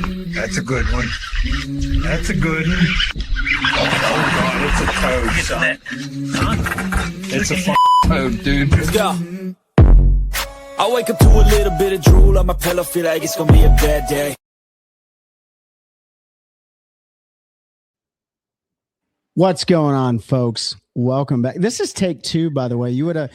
That's a good one. That's a good one. Oh, God, it's a toad, son. It's a toad, dude. Let's go. I wake up to a little bit of drool on my pillow, feel like it's gonna be a bad day. What's going on, folks? Welcome back. This is take 2, by the way. You would have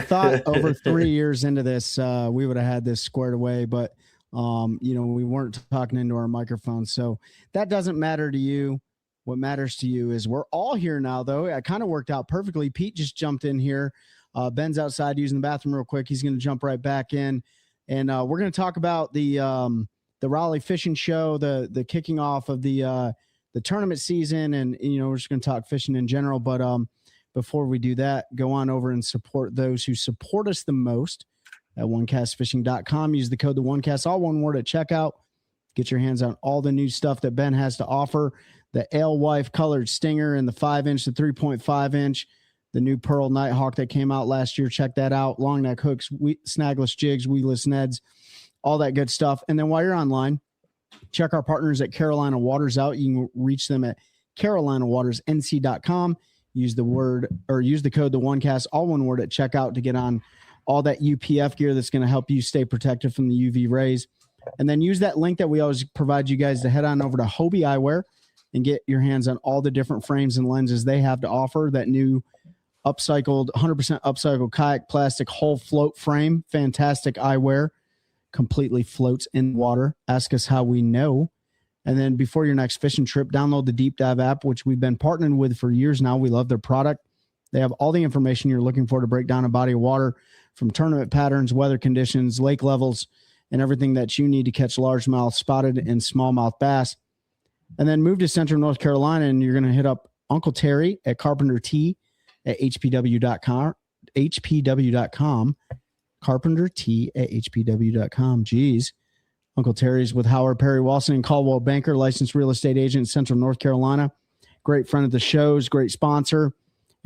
thought over 3 years into this, we would have had this squared away, but we weren't talking into our microphone, so that doesn't matter to you. What matters to you is we're all here now, though. It kind of worked out perfectly. Pete just jumped in here. Ben's outside using the bathroom real quick. He's going to jump right back in, and we're going to talk about the Raleigh Fishing Show, the kicking off of the tournament season, and we're just going to talk fishing in general. But before we do that, go on over and support those who support us the most at OneCastFishing.com. Use the code TheOneCast, all one word, at checkout. Get your hands on all the new stuff that Ben has to offer. The Alewife colored stinger and the 5-inch, the 3.5-inch, the new Pearl Nighthawk that came out last year. Check that out. Long neck hooks, snagless jigs, weedless neds, all that good stuff. And then while you're online, check our partners at Carolina Waters out. You can reach them at carolinawatersnc.com. Use the code TheOneCast, all one word, at checkout to get on all that UPF gear that's going to help you stay protected from the UV rays. And then use that link that we always provide you guys to head on over to Hobie Eyewear and get your hands on all the different frames and lenses they have to offer. That new 100% upcycled kayak plastic hull float frame, fantastic eyewear, completely floats in water. Ask us how we know. And then before your next fishing trip, download the Deep Dive app, which we've been partnering with for years now. We love their product. They have all the information you're looking for to break down a body of water, from tournament patterns, weather conditions, lake levels, and everything that you need to catch largemouth, spotted, and smallmouth bass. And then move to Central North Carolina, and you're going to hit up Uncle Terry at Carpenter T at hpw.com. Carpenter T at hpw.com. Geez. Uncle Terry's with Howard Perry Walson and Caldwell Banker, licensed real estate agent in Central North Carolina. Great friend of the shows, great sponsor,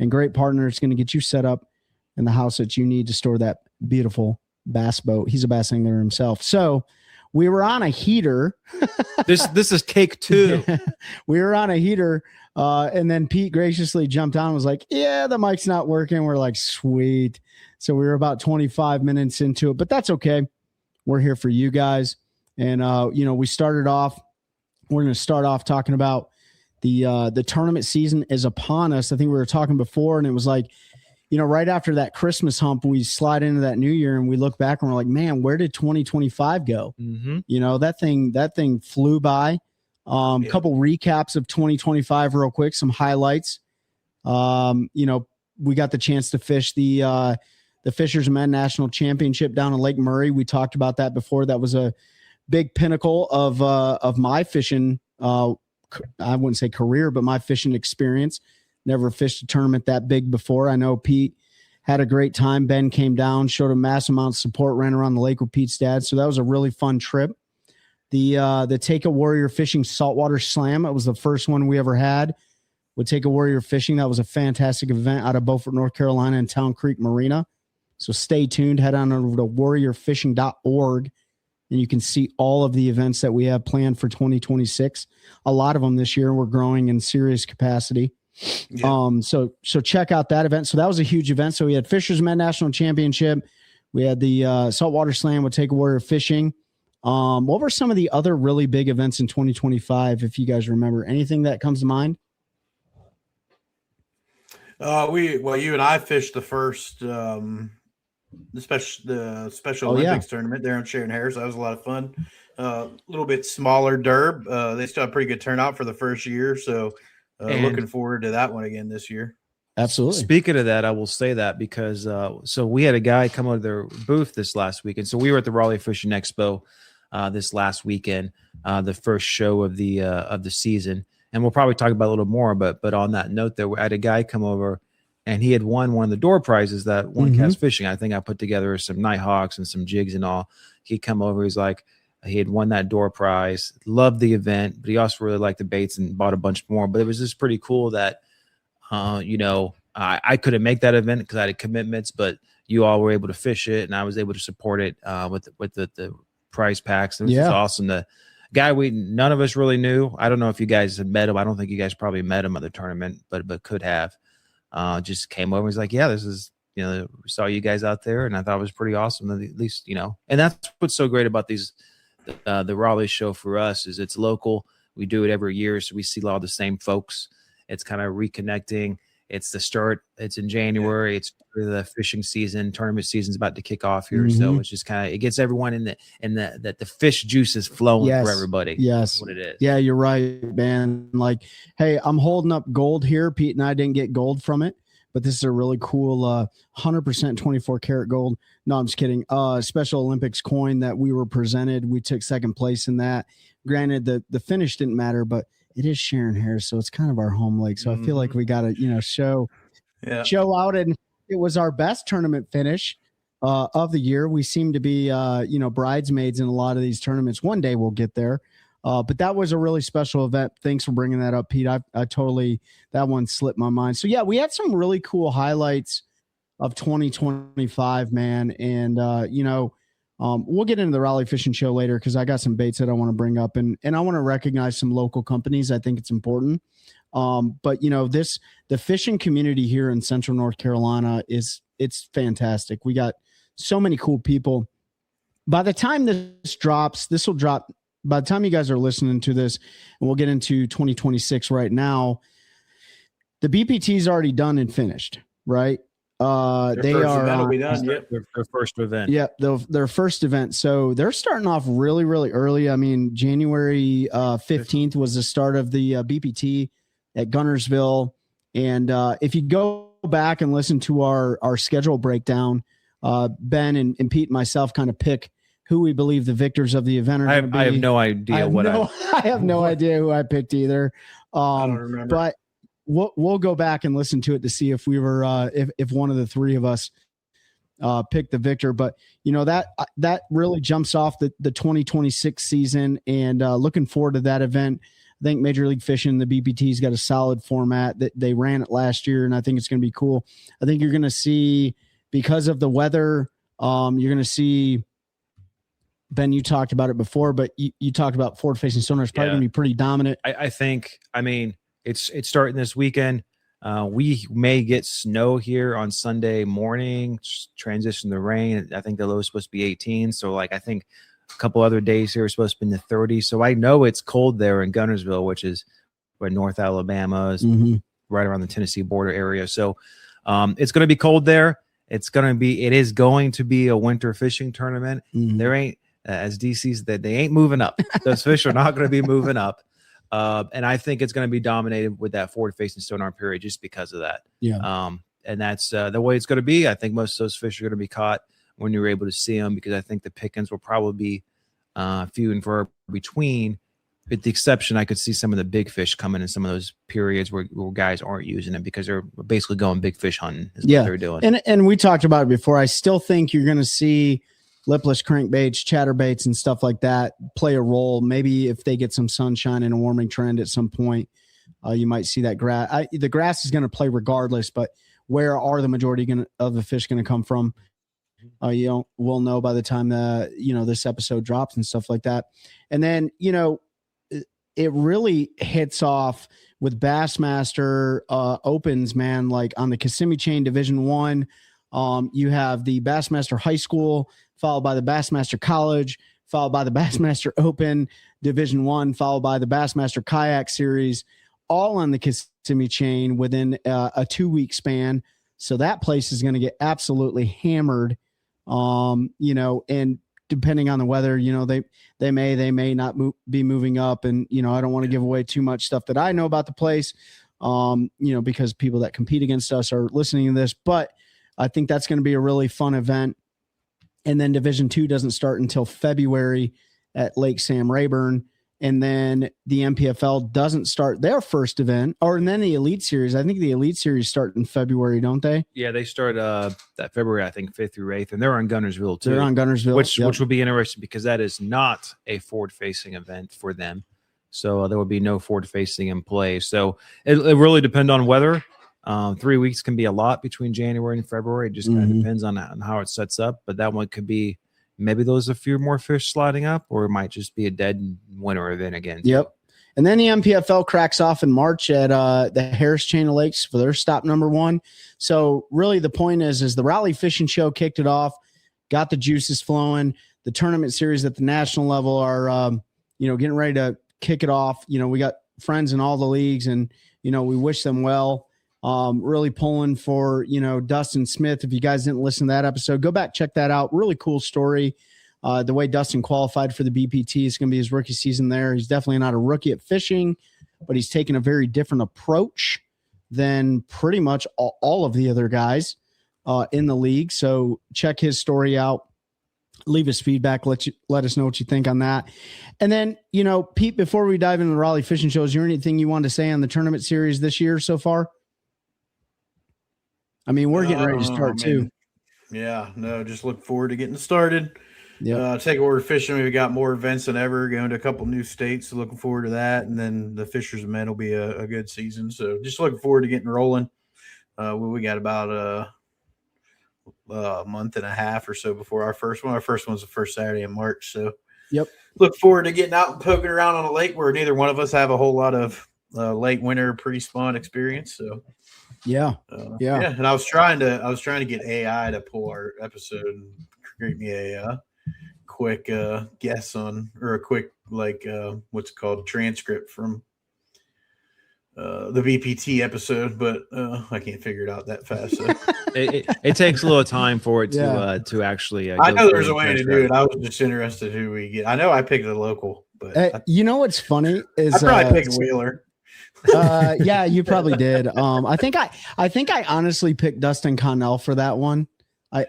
and great partner. It's going to get you set up in the house that you need to store that beautiful bass boat. He's a bass angler himself. So we were on a heater. This is take 2. We were on a heater, and then Pete graciously jumped on and was like, yeah, the mic's not working. We're like, sweet. So we were about 25 minutes into it, but that's okay. We're here for you guys. And, we started off, we're going to start off talking about the tournament season is upon us. I think we were talking before, and it was like, right after that Christmas hump, we slide into that new year and we look back and we're like, man, where did 2025 go? Mm-hmm. That thing flew by. Couple recaps of 2025 real quick, some highlights. We got the chance to fish the Fisherman National Championship down in Lake Murray. We talked about that before. That was a big pinnacle of my fishing, I wouldn't say career, but my fishing experience. Never fished a tournament that big before. I know Pete had a great time. Ben came down, showed a massive amount of support, ran around the lake with Pete's dad. So that was a really fun trip. The Take a Warrior Fishing Saltwater Slam. It was the first one we ever had with Take a Warrior Fishing. That was a fantastic event out of Beaufort, North Carolina, in Town Creek Marina. So stay tuned. Head on over to warriorfishing.org, and you can see all of the events that we have planned for 2026. A lot of them this year. We're growing in serious capacity. Yeah. So check out that event. So that was a huge event. So we had Fisherman National Championship. We had the Saltwater Slam with Take a Warrior Fishing. What were some of the other really big events in 2025, if you guys remember? Anything that comes to mind? You and I fished the first the Special Olympics tournament there in Sharon Harris. That was a lot of fun. A little bit smaller derb. They still had a pretty good turnout for the first year, so looking forward to that one again this year. Absolutely. Speaking of that, I will say that because so we had a guy come out of their booth this last weekend. So we were at the Raleigh Fishing Expo this last weekend, the first show of the season, and we'll probably talk about it a little more. But on that note, there, I had a guy come over, and he had won one of the door prizes that OneCast Fishing. I think I put together some Nighthawks and some jigs and all. He'd come over. He's like, he had won that door prize, loved the event, but he also really liked the baits and bought a bunch more. But it was just pretty cool that, I couldn't make that event because I had commitments, but you all were able to fish it, and I was able to support it with the prize packs. It was just awesome to guy none of us really knew. I don't know if you guys had met him. I don't think you guys probably met him at the tournament, but could have. Just came over. He's like, yeah, this is, we saw you guys out there, and I thought it was pretty awesome. At least, and that's what's so great about these, the Raleigh show for us is it's local. We do it every year, so we see a lot of the same folks. It's kind of reconnecting. It's the start. It's in January. It's the fishing season. Tournament season's about to kick off here, so it's just kind of, it gets everyone in that the fish juice is flowing for everybody. Yes, that's what it is. Yeah, you're right, man. Like, hey, I'm holding up gold here. Pete and I didn't get gold from it, but this is a really cool 100% 24 karat gold. No, I'm just kidding. Special Olympics coin that we were presented. We took second place in that. Granted, the finish didn't matter, but it is Sharon Harris, so it's kind of our home lake. So I feel like we got to, show out. And it was our best tournament finish of the year. We seem to be, bridesmaids in a lot of these tournaments. One day we'll get there. But that was a really special event. Thanks for bringing that up, Pete. I totally, that one slipped my mind. So yeah, we had some really cool highlights of 2025, man. And, we'll get into the Raleigh Fishing Show later because I got some baits that I want to bring up, and I want to recognize some local companies. I think it's important. But the fishing community here in Central North Carolina it's fantastic. We got so many cool people. By the time this will drop. By the time you guys are listening to this, and we'll get into 2026 right now, the BPT is already done and finished, right? They are their first event. Yeah, their first event. So they're starting off really, really early. I mean, January 15th was the start of the BPT at Gunnersville. And if you go back and listen to our schedule breakdown, Ben and Pete and myself kind of pick who we believe the victors of the event are going to be. I have no idea I have no idea who I picked either. I don't remember. But we'll go back and listen to it to see if we were if one of the three of us picked the victor. But that really jumps off the 2026 season, and looking forward to that event. I think Major League Fishing, the BPT's got a solid format that they ran it last year, and I think it's going to be cool. I think you're going to see, because of the weather, you're going to see. Ben, you talked about it before, but you talked about forward-facing sonar. It's probably going to be pretty dominant. I think. I mean, it's starting this weekend. We may get snow here on Sunday morning, transition to rain. I think the low is supposed to be 18. So, I think a couple other days here are supposed to be in the 30s. So I know it's cold there in Gunnersville, which is where North Alabama is, right around the Tennessee border area. So it's going to be cold there. It is going to be a winter fishing tournament. There ain't, as DC said, they ain't moving up. Those fish are not going to be moving up. And I think it's going to be dominated with that forward-facing sonar period just because of that. Yeah. And that's the way it's going to be. I think most of those fish are going to be caught when you're able to see them, because I think the pickings will probably be few and far between. With the exception, I could see some of the big fish coming in some of those periods where guys aren't using it because they're basically going big fish hunting is what they're doing. And we talked about it before. I still think you're going to see lipless crankbaits, chatterbaits, and stuff like that play a role. Maybe if they get some sunshine and a warming trend at some point, you might see that grass. The grass is going to play regardless, but where are the majority of the fish going to come from? We'll know by the time this episode drops and stuff like that. And then it really hits off with Bassmaster opens, man. Like on the Kissimmee Chain Division 1, you have the Bassmaster High School, followed by the Bassmaster College, followed by the Bassmaster Open Division 1, followed by the Bassmaster Kayak Series, all on the Kissimmee Chain within a 2-week span. So that place is going to get absolutely hammered. And depending on the weather, they may not be moving up. And, I don't want to give away too much stuff that I know about the place, because people that compete against us are listening to this, but I think that's going to be a really fun event. And then Division 2 doesn't start until February at Lake Sam Rayburn. And then the MPFL doesn't start their first event, and then the Elite Series. I think the Elite Series start in February, don't they? Yeah, they start that February, I think 5th through 8th, and they're on Gunnersville too. They're on Gunnersville, which will be interesting because that is not a forward-facing event for them. So there will be no forward-facing in play. So it really depends on weather. 3 weeks can be a lot between January and February. It just kind of depends on how it sets up. But that one could be maybe there's a few more fish sliding up, or it might just be a dead winter event again. Yep. And then the MPFL cracks off in March at the Harris Chain of Lakes for their stop number 1. So really the point is the Raleigh Fishing Show kicked it off, got the juices flowing. The tournament series at the national level are, getting ready to kick it off. We got friends in all the leagues, and, we wish them well. Really pulling for, Dustin Smith. If you guys didn't listen to that episode, go back, check that out. Really cool story. The way Dustin qualified for the BPT is going to be his rookie season there. He's definitely not a rookie at fishing, but he's taken a very different approach than pretty much all of the other guys in the league. So check his story out. Leave us feedback. Let us know what you think on that. And then, Pete, before we dive into the Raleigh Fishing Show, is there anything you wanted to say on the tournament series this year so far? I mean, we're getting ready to start too. Yeah, no, just look forward to getting started. Yeah. Take Order Fishing. We've got more events than ever, going to a couple new states. So looking forward to that. And then the Fisher's Men will be a good season. So just looking forward to getting rolling. We got about a month and a half or so before our first one. Our first one's the first Saturday in March. So yep. Look forward to getting out and poking around on a lake where neither one of us have a whole lot of late winter pre-spawn experience. So yeah. And I was trying to get AI to pull our episode and create me a quick guess on, or a quick what's it called, transcript from the BPT episode, but I can't figure it out that fast. So. it takes a little time for it to actually. I know there's a way to do it. I was just interested who we get. I know I picked a local, but what's funny is I probably picked Wheeler. Yeah, you probably did. I think I honestly picked Dustin Connell for that one,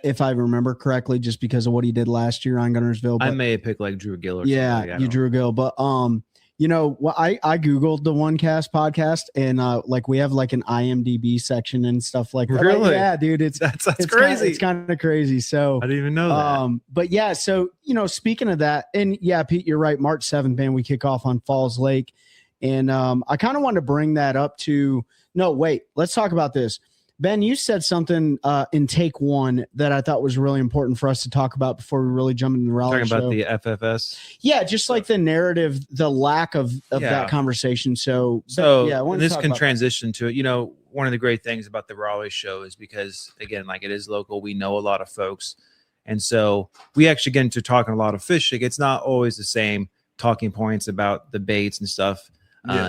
if I remember correctly, just because of what he did last year on Gunnersville. But, I may have picked Drew Gill. Or yeah, you Drew Gill, but I googled the OneCast podcast, and we have an IMDb section and stuff like that. Really? Yeah, dude, that's crazy. It's kind of crazy. So I didn't even know that. But yeah, so speaking of that, and yeah, Pete, you're right. March 7th, man, we kick off on Falls Lake. And I kind of want to bring that up to – no, wait. Let's talk about this. Ben, you said something in take 1 that I thought was really important for us to talk about before we really jump into the Raleigh Talking show. about the FFS? Yeah, just like the narrative, the lack of that conversation. So this can transition to it. One of the great things about the Raleigh show is because, again, it is local. We know a lot of folks. And so we actually get into talking a lot of fishing. It's not always the same talking points about the baits and stuff.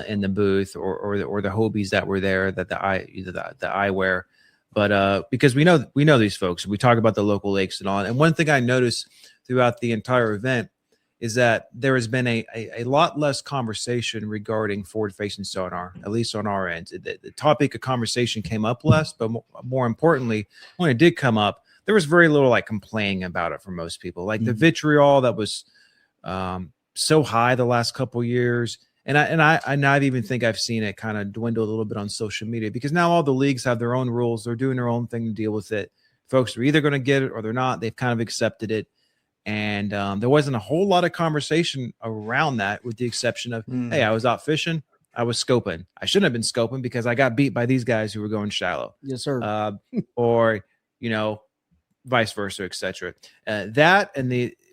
In the booth or the Hobies that were there, that the eyewear, but because we know these folks, we talk about the local lakes and all. And one thing I noticed throughout the entire event is that there has been a lot less conversation regarding forward-facing sonar, at least on our end. The topic of conversation came up less, but more importantly, when it did come up, there was very little complaining about it for most people. The vitriol that was so high the last couple of years. And I even think I've seen it kind of dwindle a little bit on social media, because now all the leagues have their own rules. They're doing their own thing to deal with it. Folks are either going to get it or they're not. They've kind of accepted it. And there wasn't a whole lot of conversation around that, with the exception of, hey, I was out fishing. I was scoping. I shouldn't have been scoping because I got beat by these guys who were going shallow. Yes, sir. Or, vice versa, etc.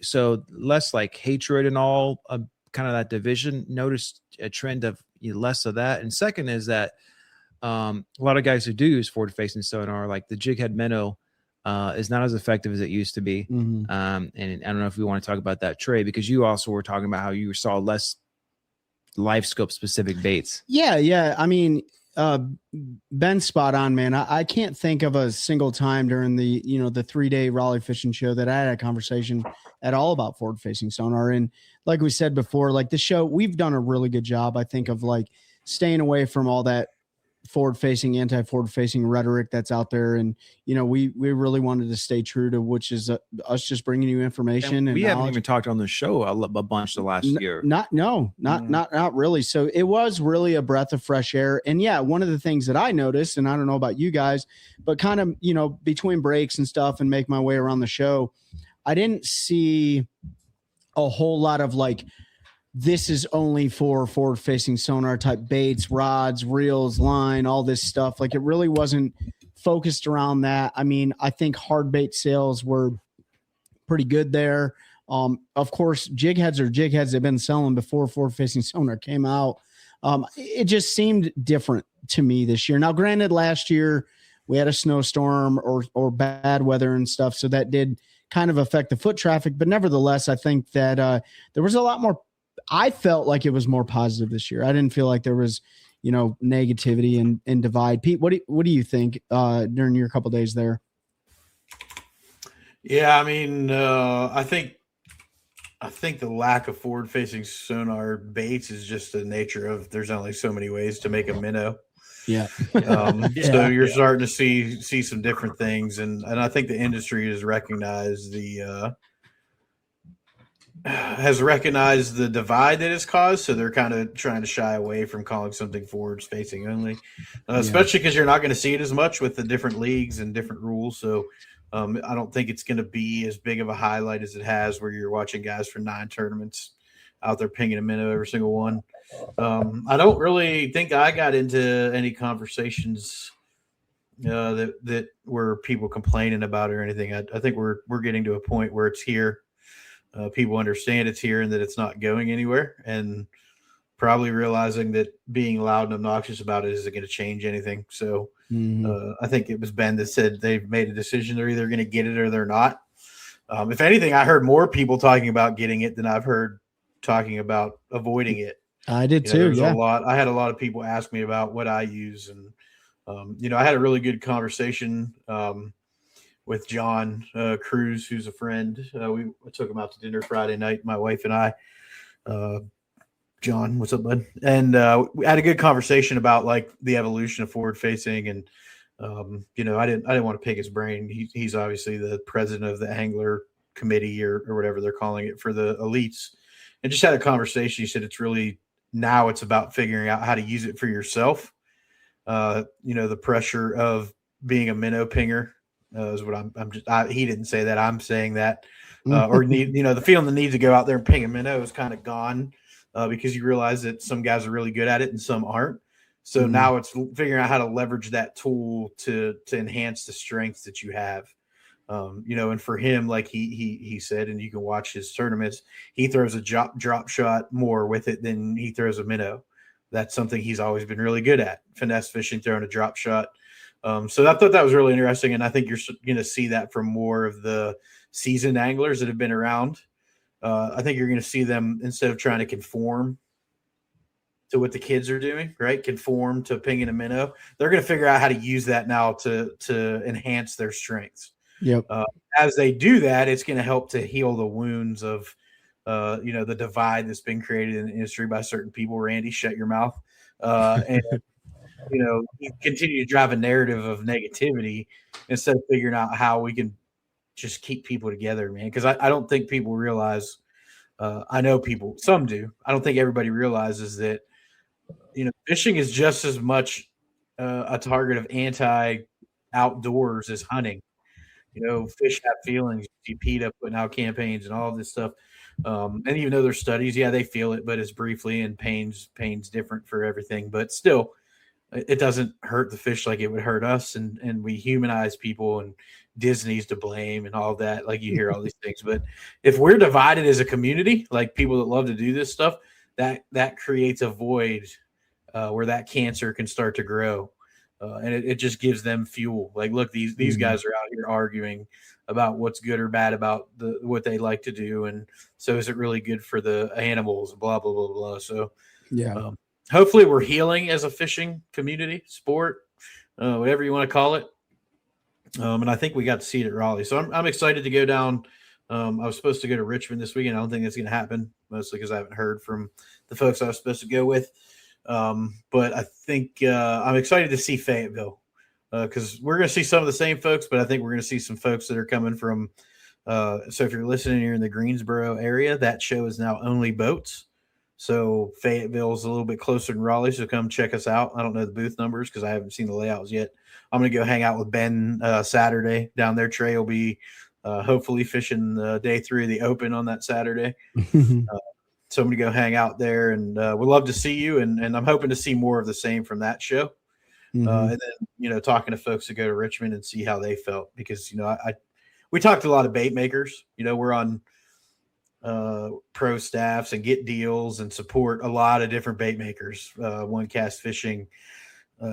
So less hatred and all, kind of that division. Noticed a trend of less of that. And second is that a lot of guys who do use forward-facing sonar, like the jig head minnow, is not as effective as it used to be. Mm-hmm. And I don't know if we want to talk about that, Trey, because you also were talking about how you saw less live scope specific baits. Yeah. I mean, Ben's spot on, man. I can't think of a single time during the 3-day Raleigh Fishing Show that I had a conversation at all about forward-facing sonar. And like we said before, the show, we've done a really good job, I think, of staying away from all that forward-facing, anti-forward-facing rhetoric that's out there. And, we really wanted to stay true to, which is us just bringing you information. And we haven't even talked on the show a bunch the last year. Not really. So it was really a breath of fresh air. And yeah, one of the things that I noticed, and I don't know about you guys, but kind of, between breaks and stuff and make my way around the show, I didn't see a whole lot of this is only for forward-facing sonar type baits, rods, reels, line, all this stuff. It really wasn't focused around that. I mean, I think hard bait sales were pretty good there. Of course, jig heads are jig heads they've been selling before forward facing sonar came out. It just seemed different to me this year. Now, granted, last year we had a snowstorm or bad weather and stuff, so that did kind of affect the foot traffic. But nevertheless, I think that there was a lot more. I felt like it was more positive this year. I didn't feel like there was, negativity and divide. Pete, what do you think during your couple days there? Yeah, I mean, I think the lack of forward-facing sonar baits is just the nature of there's only so many ways to make a minnow. Yeah. So you're starting to see some different things, and I think the industry has recognized the divide that it's caused. So they're kind of trying to shy away from calling something forward-facing only, especially because you're not going to see it as much with the different leagues and different rules. So I don't think it's going to be as big of a highlight as it has where you're watching guys for 9 tournaments out there pinging a minnow every single one. I don't really think I got into any conversations that were people complaining about it or anything. I think we're getting to a point where it's here. People understand it's here and that it's not going anywhere, and probably realizing that being loud and obnoxious about it isn't going to change anything. So I think it was Ben that said they've made a decision. They're either going to get it or they're not. If anything, I heard more people talking about getting it than I've heard talking about avoiding it. I did too. Yeah. I had a lot of people ask me about what I use. And, I had a really good conversation with John Cruz, who's a friend. We took him out to dinner Friday night, my wife and I. John, what's up, bud? And we had a good conversation about like the evolution of forward facing, and I didn't want to pick his brain. He's obviously the president of the Angler Committee or whatever they're calling it for the elites, and just had a conversation. He said it's really now it's about figuring out how to use it for yourself. The pressure of being a minnow pinger is what he didn't say that, I'm saying that, the feeling the need to go out there and ping a minnow is kind of gone. Because you realize that some guys are really good at it and some aren't. So now it's figuring out how to leverage that tool to enhance the strengths that you have. And for him, like he said, and you can watch his tournaments, he throws a drop shot more with it than he throws a minnow. That's something he's always been really good at, finesse fishing, throwing a drop shot. So I thought that was really interesting, and I think you're going to see that from more of the seasoned anglers that have been around. I think you're going to see them, instead of trying to conform to what the kids are doing, right? Conform to pinging a minnow. They're going to figure out how to use that now to enhance their strengths. Yep. As they do that, it's going to help to heal the wounds of, the divide that's been created in the industry by certain people. Randy, shut your mouth. And you continue to drive a narrative of negativity instead of figuring out how we can just keep people together, man. Because I don't think people realize, I know people, some do. I don't think everybody realizes that, fishing is just as much a target of anti-outdoors as hunting. Fish have feelings. You see PETA putting out campaigns and all of this stuff. And even though there's studies, they feel it, but it's briefly, and pain's different for everything. But still, it doesn't hurt the fish like it would hurt us. And we humanize people, and Disney's to blame and all that. Like, you hear all these things. But if we're divided as a community, like people that love to do this stuff, that creates a void where that cancer can start to grow. And it just gives them fuel. Like, look, these guys are out here arguing about what's good or bad about what they like to do. And so is it really good for the animals, blah, blah, blah, blah. So hopefully we're healing as a fishing community, sport, whatever you want to call it. And I think we got to see it at Raleigh. So I'm excited to go down. I was supposed to go to Richmond this weekend. I don't think that's going to happen, mostly because I haven't heard from the folks I was supposed to go with. But I think I'm excited to see Fayetteville because we're going to see some of the same folks, but I think we're going to see some folks that are coming from. So if you're listening, you're in the Greensboro area, that show is now only boats. So Fayetteville is a little bit closer than Raleigh. So come check us out. I don't know the booth numbers because I haven't seen the layouts yet. I'm going to go hang out with Ben Saturday down there. Trey will be hopefully fishing day 3 of the Open on that Saturday. So I'm going to go hang out there, and we'd love to see you. And I'm hoping to see more of the same from that show. And then, talking to folks that go to Richmond and see how they felt, because, we talked to a lot of bait makers. We're on pro staffs and get deals and support a lot of different bait makers. OneCast Fishing,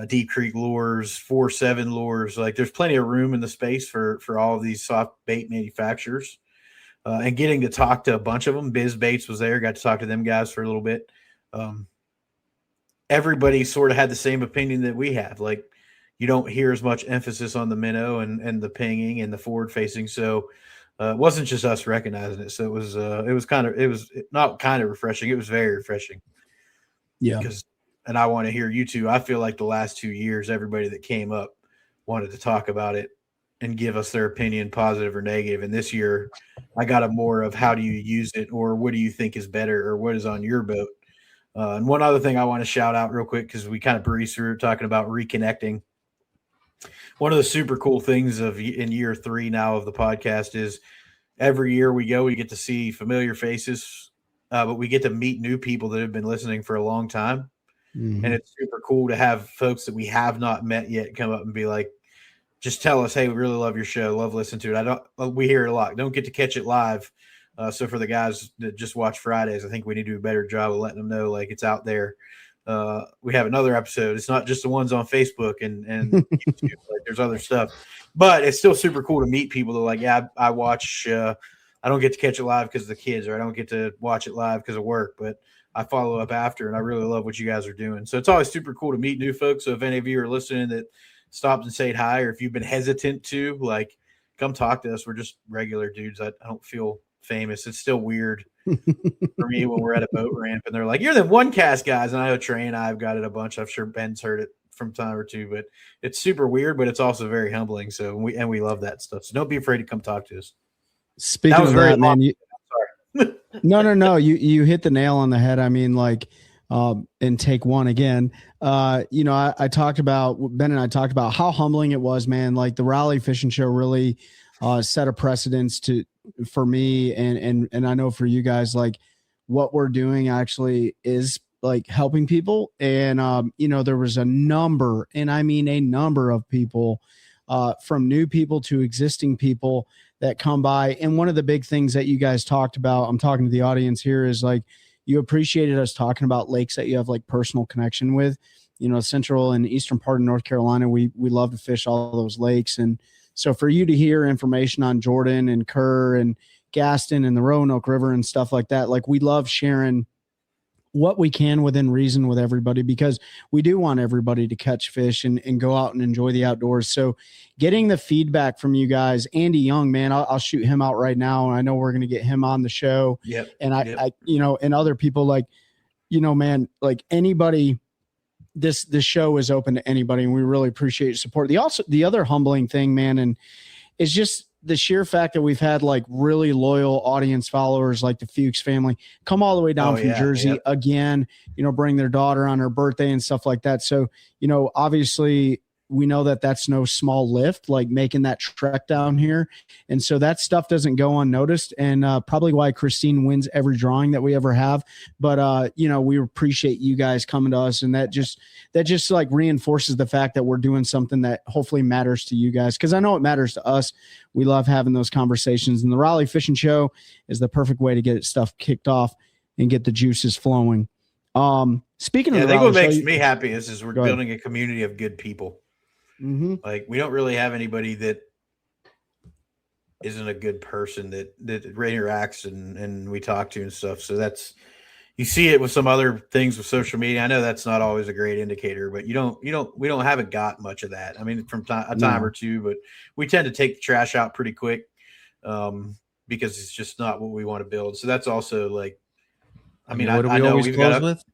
Deep Creek Lures, 4-7 Lures. Like there's plenty of room in the space for all of these soft bait manufacturers. And getting to talk to a bunch of them. Biz Baits was there. Got to talk to them guys for a little bit. Everybody sort of had the same opinion that we have. Like you don't hear as much emphasis on the minnow and the pinging and the forward facing. So it wasn't just us recognizing it. So it was not kind of refreshing. It was very refreshing. Yeah. And I want to hear you two. I feel like the last 2 years, everybody that came up wanted to talk about it and give us their opinion, positive or negative. And this year I got a more of how do you use it, or what do you think is better, or what is on your boat. And one other thing I want to shout out real quick, because we kind of breezed through talking about reconnecting. One of the super cool things in year 3 now of the podcast is every year we get to see familiar faces, but we get to meet new people that have been listening for a long time. Mm-hmm. And it's super cool to have folks that we have not met yet come up and be like, just tell us, hey, we really love your show, love listening to it. We hear it a lot. Don't get to catch it live. So for the guys that just watch Fridays, I think we need to do a better job of letting them know like it's out there. We have another episode. It's not just the ones on Facebook and YouTube. Like there's other stuff, but it's still super cool to meet people that are like, yeah, I watch. I don't get to catch it live because of the kids, or I don't get to watch it live because of work, but I follow up after, and I really love what you guys are doing. So it's always super cool to meet new folks. So if any of you are listening that stopped and said hi, or if you've been hesitant to, like, come talk to us. We're just regular dudes. I don't feel famous. It's still weird for me when we're at a boat ramp and they're like, you're the OneCast guys. And I know Trey and I have got it a bunch. I'm sure Ben's heard it from time or two, but it's super weird, but it's also very humbling. So we love that stuff. So don't be afraid to come talk to us. Speaking of that, man, no, you hit the nail on the head. I mean, like, in take one again, I talked about, Ben and I talked about how humbling it was, man. Like the Raleigh Fishing Show really set a precedence for me and I know for you guys, like what we're doing actually is like helping people. And, there was a number, and I mean a number of people, from new people to existing people that come by. And one of the big things that you guys talked about, I'm talking to the audience here, is like, you appreciated us talking about lakes that you have like personal connection with, central and eastern part of North Carolina. We love to fish all those lakes. And so for you to hear information on Jordan and Kerr and Gaston and the Roanoke River and stuff like that, like we love sharing what we can within reason with everybody, because we do want everybody to catch fish and go out and enjoy the outdoors. So getting the feedback from you guys, Andy Young, man, I'll shoot him out right now. And I know we're going to get him on the show. Yep. And I and other people like, man, like anybody, this show is open to anybody, and we really appreciate your support. The other humbling thing, man, and it's just the sheer fact that we've had like really loyal audience followers, like the Fuchs family, come all the way down from Jersey again, bring their daughter on her birthday and stuff like that. So, obviously we know that that's no small lift, like making that trek down here. And so that stuff doesn't go unnoticed, and probably why Christine wins every drawing that we ever have. But, we appreciate you guys coming to us, and that just like reinforces the fact that we're doing something that hopefully matters to you guys. Cause I know it matters to us. We love having those conversations, and the Raleigh Fishing Show is the perfect way to get stuff kicked off and get the juices flowing. Speaking of, I think what makes me happy is we're building a community of good people. Mm-hmm. Like we don't really have anybody that isn't a good person that interacts and we talk to and stuff. So you see it with some other things with social media. I know that's not always a great indicator, but we haven't got much of that. I mean, from a time or two, but we tend to take the trash out pretty quick because it's just not what we want to build. So that's also like, I mean, what do we always close with?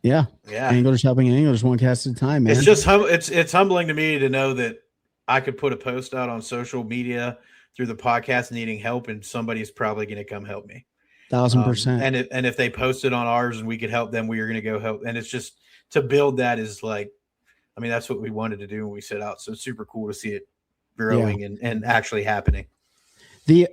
Yeah. Anglers helping anglers one cast at a time, man. It's just it's humbling to me to know that I could put a post out on social media through the podcast needing help, and somebody's probably going to come help me. 1,000%. And if they posted on ours and we could help them, we were going to go help. And it's just to build that is like, I mean, that's what we wanted to do when we set out. So it's super cool to see it growing and actually happening. The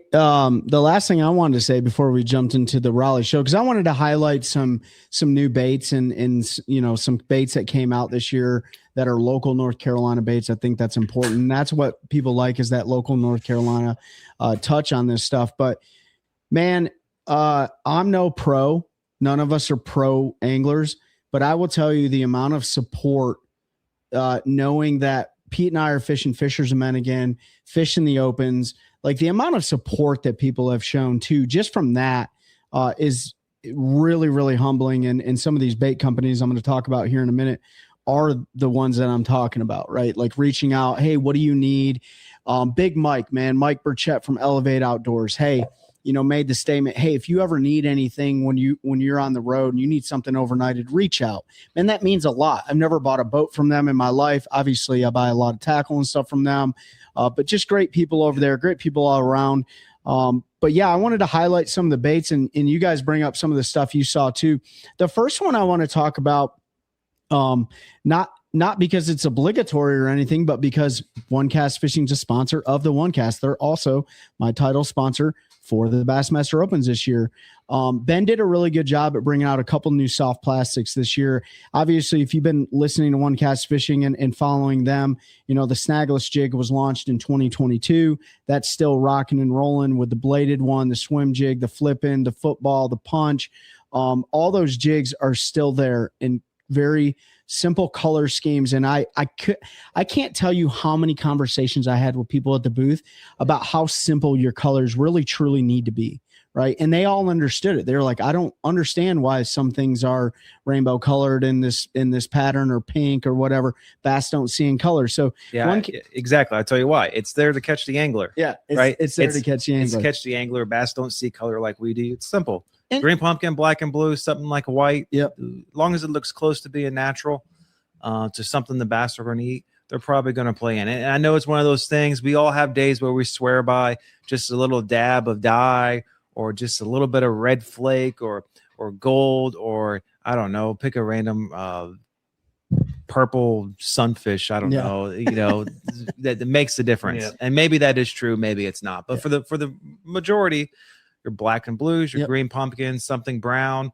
last thing I wanted to say before we jumped into the Raleigh show, because I wanted to highlight some new baits and some baits that came out this year that are local North Carolina baits. I think that's important. And that's what people like, is that local North Carolina touch on this stuff. But man, I'm no pro. None of us are pro anglers, but I will tell you the amount of support, knowing that Pete and I are fishing Fisher's Men again, fishing the opens, like the amount of support that people have shown too, just from that, is really, really humbling. And some of these bait companies I'm going to talk about here in a minute are the ones that I'm talking about, right? Like reaching out. Hey, what do you need? Big Mike, man, Mike Burchett from Elevate Outdoors. Hey, made the statement, hey, if you ever need anything when you're on the road and you need something overnighted, reach out. And that means a lot. I've never bought a boat from them in my life. Obviously, I buy a lot of tackle and stuff from them, but just great people over there, great people all around. But yeah, I wanted to highlight some of the baits, and you guys bring up some of the stuff you saw too. The first one I want to talk about, not because it's obligatory or anything, but because OneCast Fishing is a sponsor of the OneCast. They're also my title sponsor for the Bassmaster Opens this year. Ben did a really good job at bringing out a couple new soft plastics this year. Obviously, if you've been listening to OneCast Fishing and following them, the snagless jig was launched in 2022. That's still rocking and rolling with the bladed one, the swim jig, the flip-in, the football, the punch. All those jigs are still there in very simple color schemes. And I can't tell you how many conversations I had with people at the booth about how simple your colors really truly need to be. Right. And they all understood it. They're like, I don't understand why some things are rainbow colored in this pattern or pink or whatever. Bass don't see in color. So yeah, exactly. I'll tell you why. It's there to catch the angler. Yeah. Right. It's there to catch the angler. It's to catch the angler. Bass don't see color like we do. It's simple. Green pumpkin, black and blue, something like a white. Yep. As long as it looks close to being natural, to something the bass are going to eat, they're probably going to play in it. And I know it's one of those things. We all have days where we swear by just a little dab of dye or just a little bit of red flake or gold, or I don't know, pick a random purple sunfish. I don't know, that makes the difference. Yeah. And maybe that is true. Maybe it's not. But for the majority, your black and blues, your green pumpkins, something brown,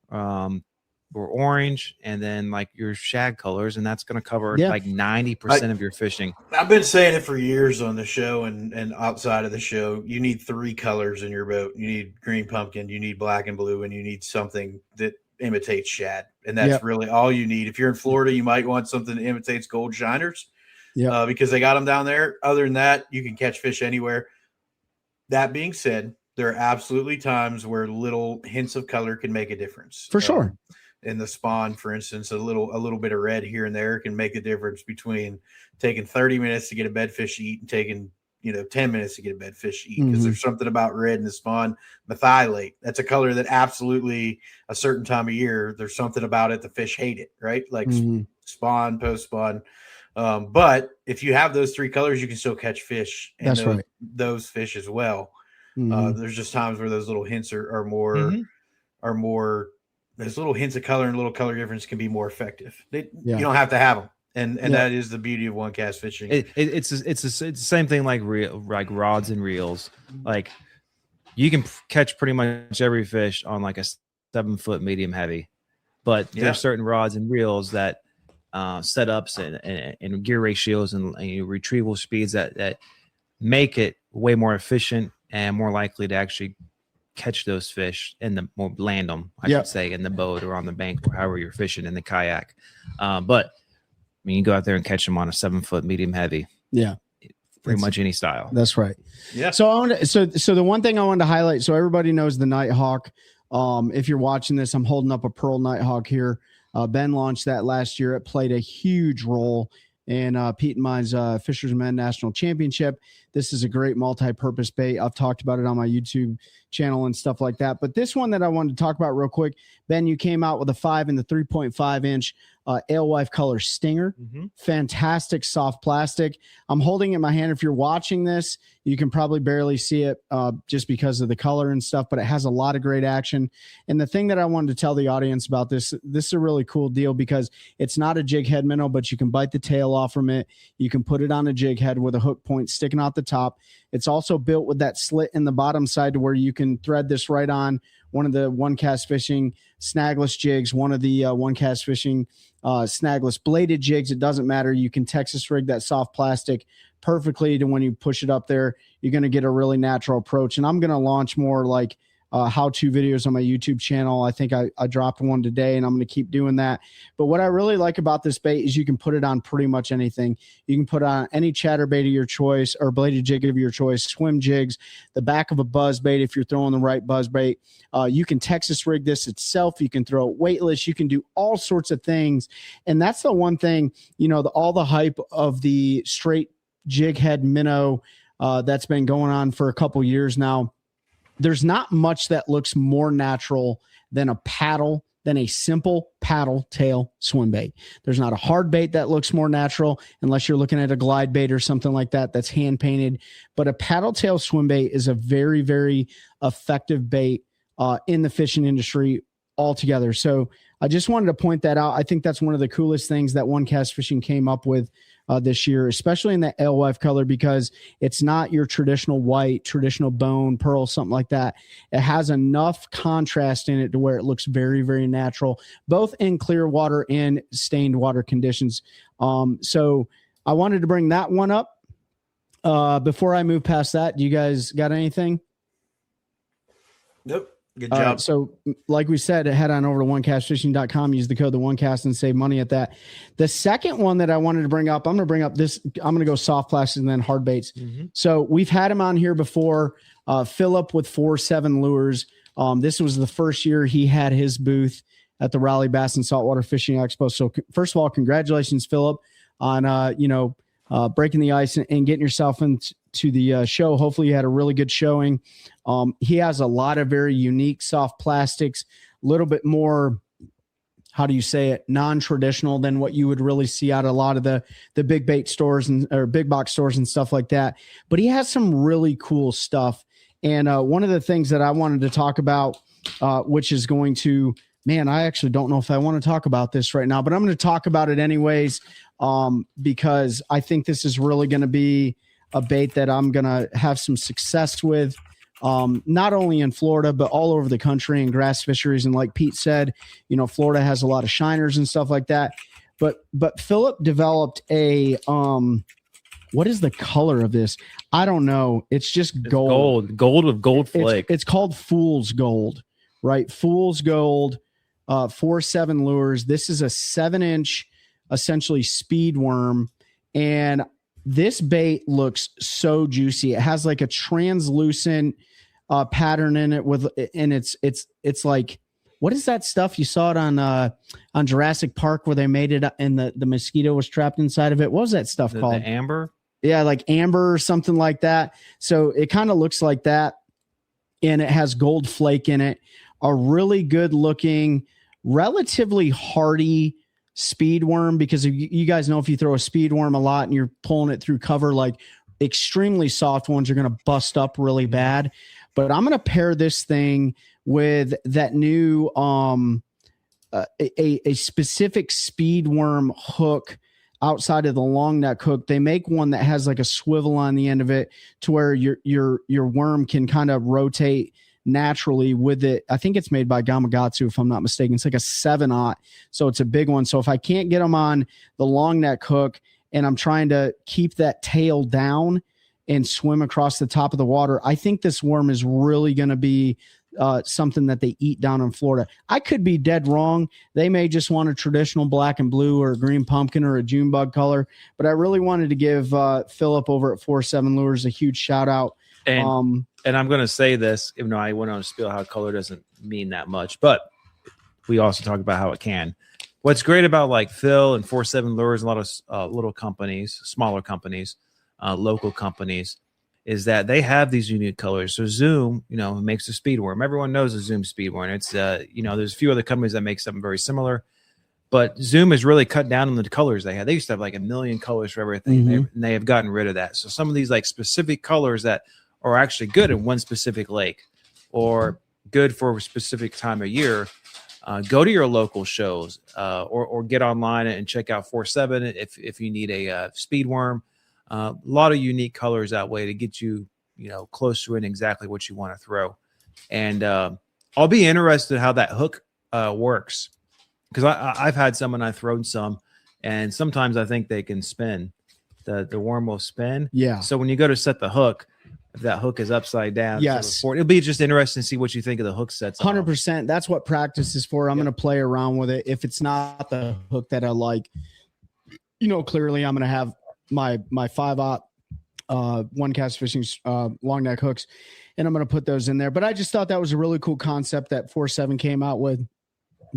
or orange, and then like your shag colors, and that's going to cover like 90% of your fishing. I've been saying it for years on the show and outside of the show. You need 3 colors in your boat. You need green pumpkin, you need black and blue, and you need something that imitates shad. And that's really all you need. If you're in Florida, you might want something that imitates gold shiners, because they got them down there. Other than that, you can catch fish anywhere. That being said, there are absolutely times where little hints of color can make a difference. For sure. In the spawn, for instance, a little bit of red here and there can make a difference between taking 30 minutes to get a bedfish to eat and taking 10 minutes to get a bedfish to eat, because there's something about red in the spawn. Methylate, that's a color that absolutely a certain time of year, there's something about it, the fish hate it, right? Like spawn, post spawn. But if you have those 3 colors, you can still catch fish, and those fish as well. There's just times where those little hints are more. Those little hints of color and little color difference can be more effective. You don't have to have them, and that is the beauty of OneCast Fishing. It's the same thing like rods and reels. Like you can catch pretty much every fish on like a 7-foot medium heavy, but there's certain rods and reels that setups and gear ratios and retrieval speeds that make it way more efficient and more likely to actually catch those fish land them, I should say, in the boat or on the bank or however you're fishing in the kayak. But I mean, you go out there and catch them on a 7-foot medium heavy. Yeah. Pretty much any style. That's right. Yeah. So so the one thing I wanted to highlight, so everybody knows the Nighthawk. If you're watching this, I'm holding up a Pearl Nighthawk here. Ben launched that last year. It played a huge role in Pete and mine's Fishermen National Championship. This is a great multi-purpose bait. I've talked about it on my YouTube channel and stuff like that. But this one that I wanted to talk about real quick, Ben, you came out with a 5 and the 3.5 inch alewife color stinger. Fantastic soft plastic. I'm holding it in my hand. If you're watching this, you can probably barely see it just because of the color and stuff, but it has a lot of great action. And the thing that I wanted to tell the audience about this is a really cool deal because it's not a jig head minnow, but you can bite the tail off from it. You can put it on a jig head with a hook point sticking out the top. It's also built with that slit in the bottom side to where you can thread this right on one of the OneCast Fishing snagless jigs, one of the OneCast Fishing snagless bladed jigs. It doesn't matter. You can Texas rig that soft plastic perfectly to when you push it up there, you're going to get a really natural approach. And I'm going to launch more like how-to videos on my YouTube channel. I think I dropped one today, and I'm going to keep doing that. But what I really like about this bait is you can put it on pretty much anything. You can put on any chatterbait of your choice or bladed jig of your choice, swim jigs, the back of a buzz bait if you're throwing the right buzz bait. You can Texas rig this itself. You can throw it weightless. You can do all sorts of things. And that's the one thing, all the hype of the straight jig head minnow that's been going on for a couple years now. There's not much that looks more natural than a simple paddle tail swim bait. There's not a hard bait that looks more natural unless you're looking at a glide bait or something like that that's hand painted. But a paddle tail swim bait is a very, very effective bait in the fishing industry altogether. So I just wanted to point that out. I think that's one of the coolest things that OneCast Fishing came up with this year, especially in the alewife color, because it's not your traditional white, traditional bone, pearl, something like that. It has enough contrast in it to where it looks very, very natural, both in clear water and stained water conditions. So I wanted to bring that one up. Before I move past that, do you guys got anything? Nope. Good job. So like we said, head on over to OneCastFishing.com, use the code TheOneCast and save money at that. The second one that I wanted to bring up, I'm going to go soft plastic and then hard baits. Mm-hmm. So we've had him on here before, Philip with 4-7 Lures. This was the first year he had his booth at the Raleigh Bass and Saltwater Fishing Expo. So first of all, congratulations, Philip, on, breaking the ice and getting yourself into the show. Hopefully you had a really good showing. He has a lot of very unique soft plastics, a little bit more, how do you say it, non-traditional than what you would really see out of a lot of the big bait stores or big box stores and stuff like that. But he has some really cool stuff. And one of the things that I wanted to talk about, which is going to, I actually don't know if I want to talk about this right now, but I'm going to talk about it anyways, because I think this is really going to be a bait that I'm going to have some success with, not only in Florida, but all over the country in grass fisheries. And like Pete said, Florida has a lot of shiners and stuff like that. But Philip developed a, what is the color of this? I don't know. It's just gold. Gold with gold flake. It's called Fool's Gold, right? Fool's Gold, 4-7 Lures. This is a 7-inch, essentially speed worm. And this bait looks so juicy. It has like a translucent pattern in it and it's like, what is that stuff? You saw it on Jurassic Park where they made it and the mosquito was trapped inside of it. What was that stuff called? The amber? Yeah, like amber or something like that. So it kind of looks like that. And it has gold flake in it. A really good looking, relatively hardy speed worm, because you guys know if you throw a speed worm a lot and you're pulling it through cover, like extremely soft ones are going to bust up really bad. But I'm going to pair this thing with that new a specific speed worm hook outside of the long neck hook. They make one that has like a swivel on the end of it to where your worm can kind of rotate naturally with it. I think it's made by Gamakatsu, if I'm not mistaken. It's like a 7/0, so it's a big one. So if I can't get them on the long neck hook and I'm trying to keep that tail down and swim across the top of the water, I think this worm is really going to be something that they eat down in Florida. I could be dead wrong. They may just want a traditional black and blue or a green pumpkin or a June bug color, but I really wanted to give Philip over at 4-7 Lures a huge shout out. And I'm going to say this, even though I went on to spiel how color doesn't mean that much, but we also talk about how it can. What's great about like Phil and 4-7 Lures, a lot of little companies, smaller companies, local companies, is that they have these unique colors. So Zoom, makes a speed worm. Everyone knows a Zoom speed worm. It's, there's a few other companies that make something very similar, but Zoom has really cut down on the colors they had. They used to have like 1 million colors for everything, and they have gotten rid of that. So some of these like specific colors that are actually good in one specific lake or good for a specific time of year, go to your local shows or get online and check out 4-7 if you need a speed worm. A lot of unique colors that way to get you, close to it exactly what you want to throw. And I'll be interested how that hook works, because I've had some and I've thrown some, and sometimes I think they can spin. The worm will spin. Yeah. So when you go to set the hook, if that hook is upside down. Yes. It'll be just interesting to see what you think of the hook sets. 100%. That's what practice is for. I'm going to play around with it. If it's not the hook that I like, clearly I'm going to have my 5/0 OneCast Fishing long neck hooks, and I'm going to put those in there. But I just thought that was a really cool concept that 4/7 came out with.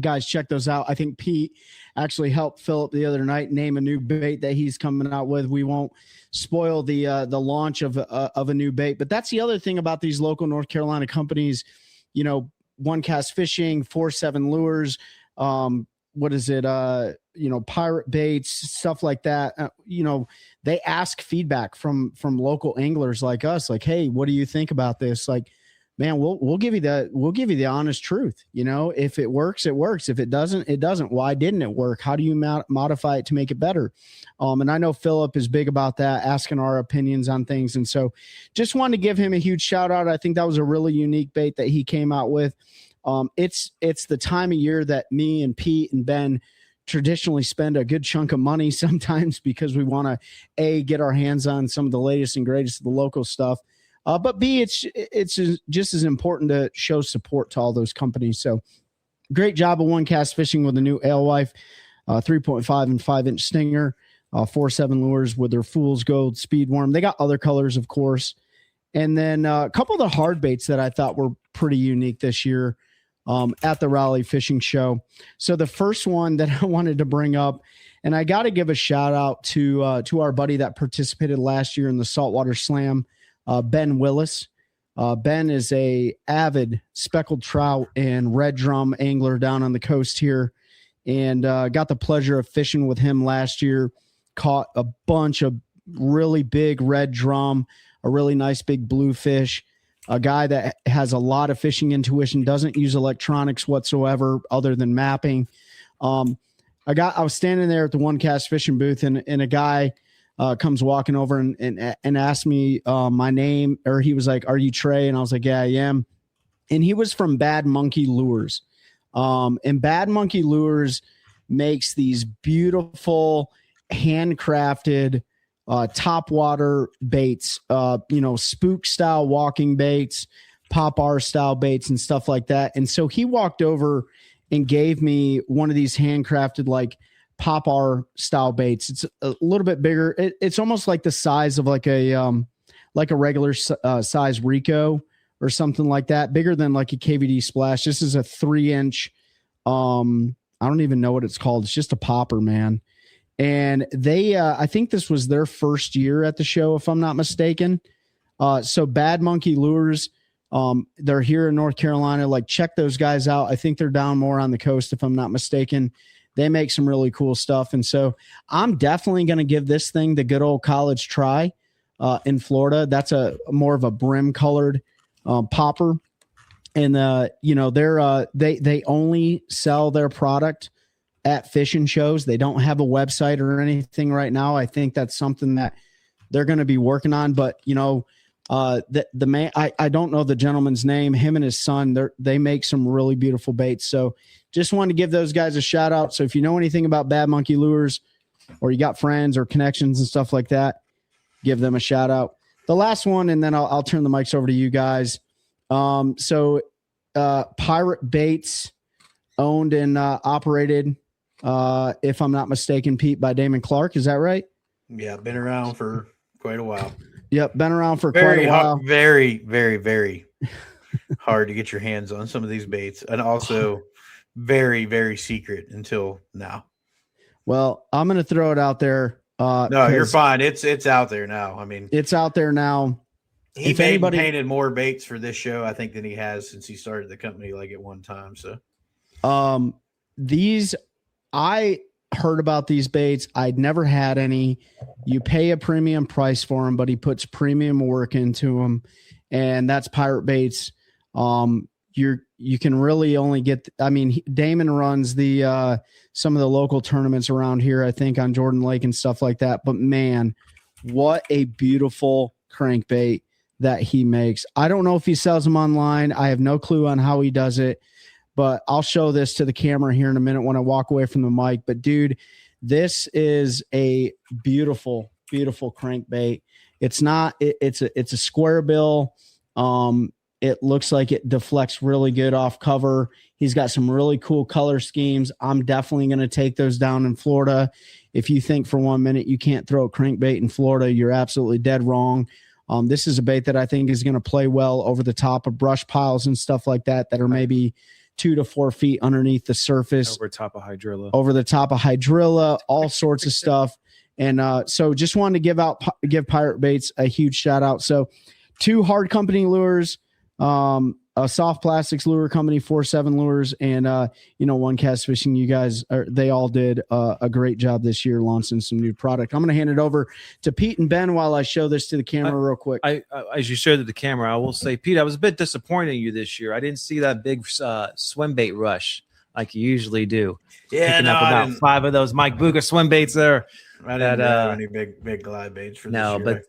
Guys, check those out. I think Pete actually helped Philip the other night name a new bait that he's coming out with. We won't spoil the launch of a new bait, but that's the other thing about these local North Carolina companies. OneCast Fishing, 4/7 Lures. What is it? Pirate baits, stuff like that. They ask feedback from local anglers like us. Like, hey, what do you think about this? Like, man, we'll give you the honest truth. If it works, it works. If it doesn't, it doesn't. Why didn't it work? How do you modify it to make it better? And I know Philip is big about that, asking our opinions on things. And so just wanted to give him a huge shout out. I think that was a really unique bait that he came out with. It's the time of year that me and Pete and Ben traditionally spend a good chunk of money sometimes because we want to get our hands on some of the latest and greatest of the local stuff. But B, it's just as important to show support to all those companies. So great job of OneCast Fishing with a new alewife, 3.5 and 5-inch stinger, 4/7 lures with their Fool's Gold speed worm. They got other colors, of course. And then a couple of the hard baits that I thought were pretty unique this year at the Raleigh Fishing Show. So the first one that I wanted to bring up, and I got to give a shout out to our buddy that participated last year in the Saltwater Slam, Ben Willis. Ben is a avid speckled trout and red drum angler down on the coast here, and got the pleasure of fishing with him last year. Caught a bunch of really big red drum, a really nice big bluefish, a guy that has a lot of fishing intuition, doesn't use electronics whatsoever other than mapping. I was standing there at the OneCast Fishing booth, and a guy comes walking over and asked me my name, or he was like, "Are you Trey?" And I was like, "Yeah, I am." And he was from Bad Monkey Lures. And Bad Monkey Lures makes these beautiful handcrafted topwater baits, spook style walking baits, pop R style baits and stuff like that. And so he walked over and gave me one of these handcrafted like pop R style baits. It's a little bit bigger. It's almost like the size of like a regular size Rico or something like that, bigger than like a KVD Splash. This is a 3-inch. I don't even know what it's called. It's just a popper, man. And they, I think this was their first year at the show, if I'm not mistaken. So Bad Monkey Lures, they're here in North Carolina. Like, check those guys out. I think they're down more on the coast, if I'm not mistaken. They make some really cool stuff. And so I'm definitely going to give this thing the good old college try in Florida. That's a more of a brim colored popper. And, they only sell their product at fishing shows. They don't have a website or anything right now. I think that's something that they're going to be working on. But, the man, I don't know the gentleman's name, him and his son, they make some really beautiful baits. So just wanted to give those guys a shout out. So if you know anything about Bad Monkey Lures, or you got friends or connections and stuff like that, give them a shout out. The last one, and then I'll turn the mics over to you guys. So Pirate Baits, owned and operated, if I'm not mistaken, Pete, by Damon Clark. Is that right? Yeah, been around for quite a while. Yep, been around for quite a while. Very, very, very hard to get your hands on some of these baits, and also very, very secret until now. Well, I'm going to throw it out there. No, you're fine. It's out there now. I mean, it's out there now. He painted more baits for this show, I think, than he has since he started the company, like, at one time. So, I heard about these baits. I'd never had any. You pay a premium price for them, but he puts premium work into them, and that's Pirate Baits. You can really only get. Damon runs the some of the local tournaments around here, I think, on Jordan Lake and stuff like that. But man, what a beautiful crankbait that he makes. I don't know if he sells them online. I have no clue on how he does it, but I'll show this to the camera here in a minute when I walk away from the mic. But dude, this is a beautiful, beautiful crankbait. It's not. It's a square bill. It looks like it deflects really good off cover. He's got some really cool color schemes. I'm definitely going to take those down in Florida. If you think for 1 minute you can't throw a crankbait in Florida, you're absolutely dead wrong. This is a bait that I think is going to play well over the top of brush piles and stuff like that are maybe 2 to 4 feet underneath the surface. Over top of hydrilla, all sorts of stuff. And so just wanted to give Pirate Baits a huge shout out. So 2 hard company lures, a soft plastics lure company, 4-7 lures, and OneCast Fishing. You guys they all did a great job this year launching some new product. I'm going to hand it over to Pete and Ben while I show this to the camera real quick. As you showed to the camera, I will say, Pete, I was a bit disappointed in you this year. I didn't see that big swim bait rush like you usually do. Yeah, picking up about 5 of those Mike Buga swim baits there. I didn't have any big glide baits for this year. But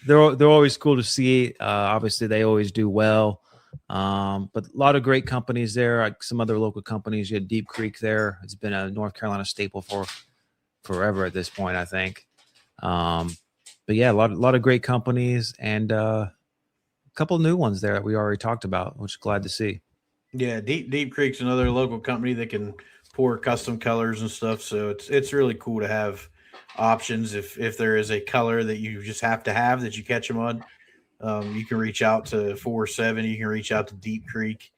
they're always cool to see. Obviously, they always do well. But a lot of great companies there, like some other local companies. You had Deep Creek there. It's been a North Carolina staple for forever at this point, I think. But yeah, a lot of great companies and a couple of new ones there that we already talked about, which is glad to see. Yeah, Deep Creek's another local company that can pour custom colors and stuff. So it's really cool to have options if there is a color that you just have to have that you catch them on. You can reach out to 4-7. You can reach out to Deep Creek.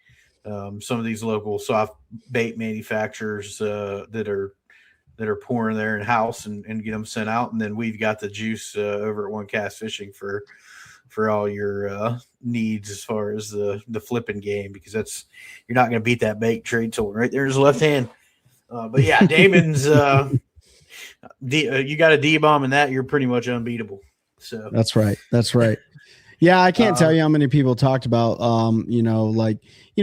Some of these local soft bait manufacturers that are pouring there in house and get them sent out. And then we've got the juice over at OneCast Fishing for all your needs as far as the flipping game, because you're not going to beat that bait trade tool right there in his left hand. But yeah, Damon's you got a D-bomb in that, you're pretty much unbeatable. So that's right. Yeah, I can't tell you how many people talked about,